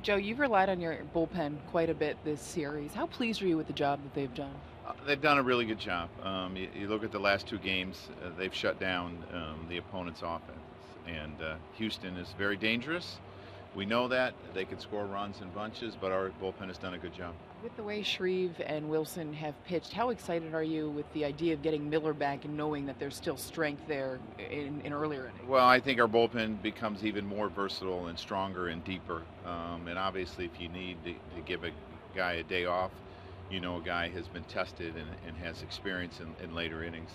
Joe, you've relied on your bullpen quite a bit this series. How pleased are you with the job that they've done? They've done a really good job. You look at the last two games, they've shut down the opponent's offense. And Houston is very dangerous. We know that. They can score runs in bunches, but our bullpen has done a good job. With the way Shreve and Wilson have pitched, how excited are you with the idea of getting Miller back and knowing that there's still strength there in earlier innings? Well, I think our bullpen becomes even more versatile and stronger and deeper. And obviously, if you need to give a guy a day off, you know a guy has been tested and has experience in later innings.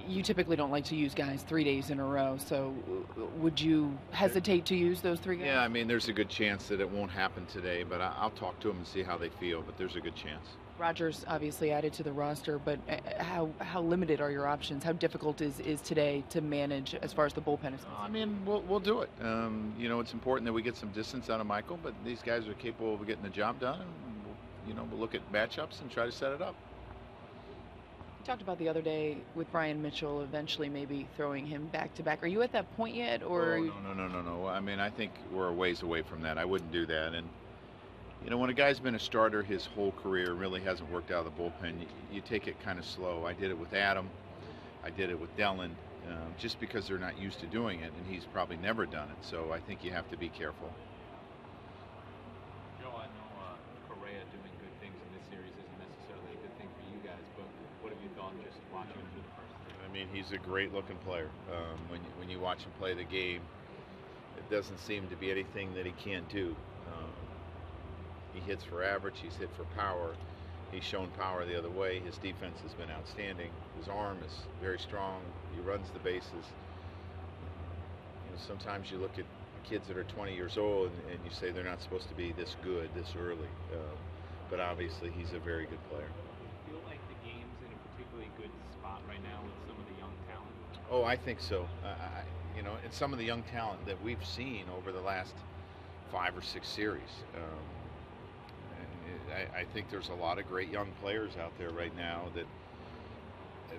You typically don't like to use guys 3 days in a row, so would you hesitate to use those three guys? Yeah, I mean, there's a good chance that it won't happen today, but I'll talk to them and see how they feel, but there's a good chance. Rogers obviously added to the roster, but how limited are your options? How difficult is today to manage as far as the bullpen is concerned? I mean, we'll do it. It's important that we get some distance out of Michael, but these guys are capable of getting the job done, and we'll look at matchups and try to set it up. You talked about the other day with Brian Mitchell eventually maybe throwing him back to back. Are you at that point yet, or? Oh, no. I mean, I think we're a ways away from that. I wouldn't do that. And when a guy's been a starter his whole career, really hasn't worked out of the bullpen, you take it kind of slow. I did it with Adam. I did it with Dellin, just because they're not used to doing it, and he's probably never done it. So I think you have to be careful. Joe, I know Correa doing good things in this series isn't necessarily a good thing for you guys, but what have you thought just watching him through the first three? I mean, he's a great-looking player. When you watch him play the game, it doesn't seem to be anything that he can't do. He hits for average. He's hit for power. He's shown power the other way. His defense has been outstanding. His arm is very strong. He runs the bases. Sometimes you look at kids that are 20 years old and you say they're not supposed to be this good this early. But obviously, he's a very good player. Do you feel like the game's in a particularly good spot right now with some of the young talent? Oh, I think so. And some of the young talent that we've seen over the last 5 or 6 series. I think there's a lot of great young players out there right now that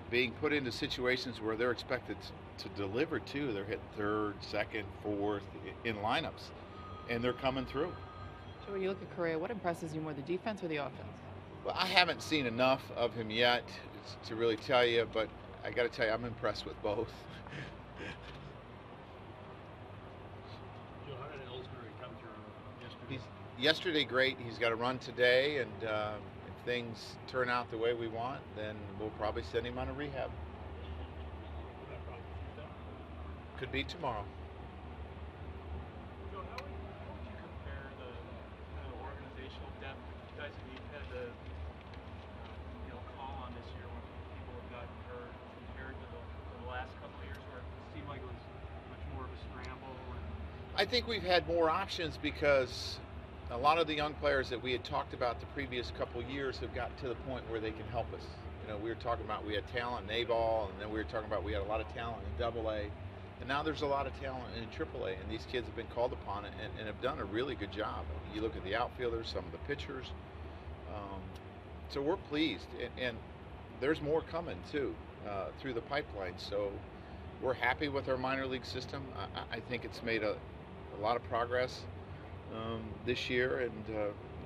being put into situations where they're expected to deliver too. They're hit third, second, fourth in lineups, and they're coming through. So when you look at Correa, what impresses you more, the defense or the offense? Well, I haven't seen enough of him yet to really tell you, but I got to tell you, I'm impressed with both. Joe, how did Ellsbury come through yesterday? Yesterday, great. He's got a run today, and if things turn out the way we want, then we'll probably send him on a rehab. Could be tomorrow. Joe, how would you compare the kind of organizational depth guys that you've had to call on this year when people have gotten hurt compared to the last couple of years where it seemed like it was much more of a scramble? I think we've had more options because a lot of the young players that we had talked about the previous couple years have gotten to the point where they can help us. We were talking about we had talent in A-ball, and then we were talking about we had a lot of talent in AA, and now there's a lot of talent in AAA, and these kids have been called upon and have done a really good job. You look at the outfielders, some of the pitchers, so we're pleased, and there's more coming too through the pipeline. So we're happy with our minor league system. I think it's made a lot of progress this year, and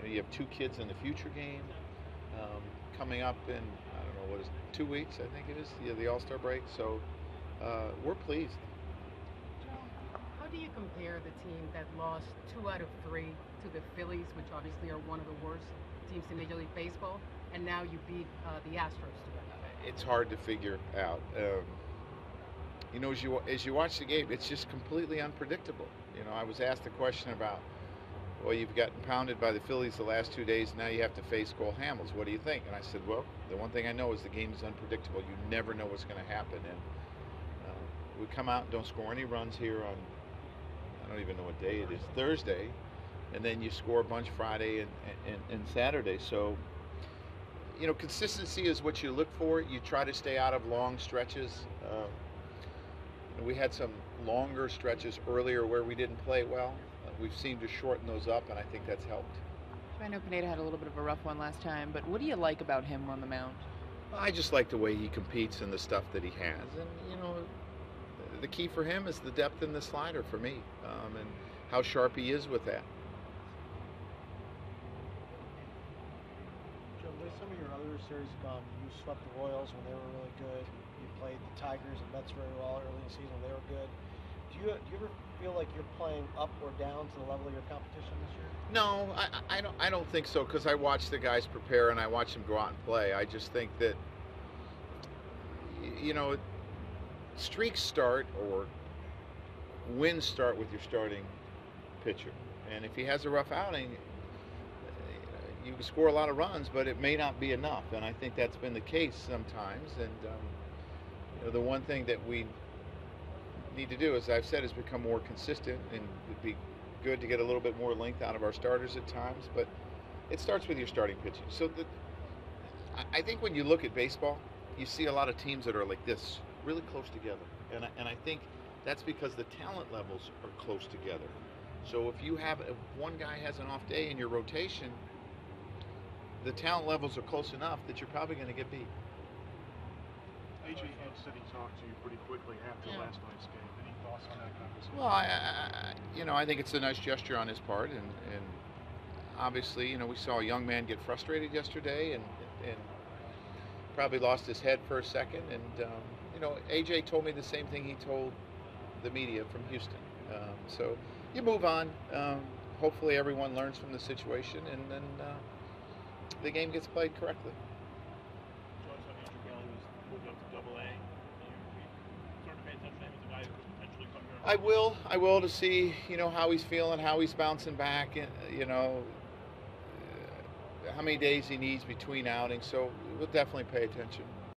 you have 2 kids in the future game coming up in, I don't know, what is it, 2 weeks, I think it is, the All-Star break. So we're pleased. How do you compare the team that lost 2 out of 3 to the Phillies, which obviously are one of the worst teams in Major League Baseball, and now you beat the Astros today? It's hard to figure out. As you watch the game, it's just completely unpredictable. I was asked a question about, well, you've gotten pounded by the Phillies the last 2 days, now you have to face Cole Hamels. What do you think? And I said, well, the one thing I know is the game is unpredictable. You never know what's going to happen. And we come out and don't score any runs here on, I don't even know what day it is, Thursday, and then you score a bunch Friday and Saturday. So, consistency is what you look for. You try to stay out of long stretches. We had some longer stretches earlier where we didn't play well. We've seemed to shorten those up, and I think that's helped. I know Pineda had a little bit of a rough one last time, but what do you like about him on the mound? I just like the way he competes and the stuff that he has. And, the key for him is the depth in the slider for me, and how sharp he is with that. series have gone. You swept the Royals when they were really good. You played the Tigers and Mets very well early in the season when they were good. Do you ever feel like you're playing up or down to the level of your competition this year? No, I don't think so, because I watch the guys prepare and I watch them go out and play. I just think that, you know, streaks start or wins start with your starting pitcher. And if he has a rough outing, you can score a lot of runs, but it may not be enough. And I think that's been the case sometimes. And you know, the one thing that we need to do, as I've said, is become more consistent, and it'd be good to get a little bit more length out of our starters at times. But it starts with your starting pitching. So I think when you look at baseball, you see a lot of teams that are like this, really close together. And I think that's because the talent levels are close together. So if one guy has an off day in your rotation, the talent levels are close enough that you're probably going to get beat. AJ Hinch said he talked to you pretty quickly after last night's game. Any thoughts on that conversation? Well, I think it's a nice gesture on his part, and obviously, you know, we saw a young man get frustrated yesterday and probably lost his head for a second. And you know, AJ told me the same thing he told the media from Houston. So you move on. Hopefully, everyone learns from the situation, and then the game gets played correctly. Josh, I mean, Girardi was moved up to Double A. You started to pay attention to him as a guy who could potentially come here. I will to see, you know, how he's feeling, how he's bouncing back, and you know, how many days he needs between outings. So we'll definitely pay attention.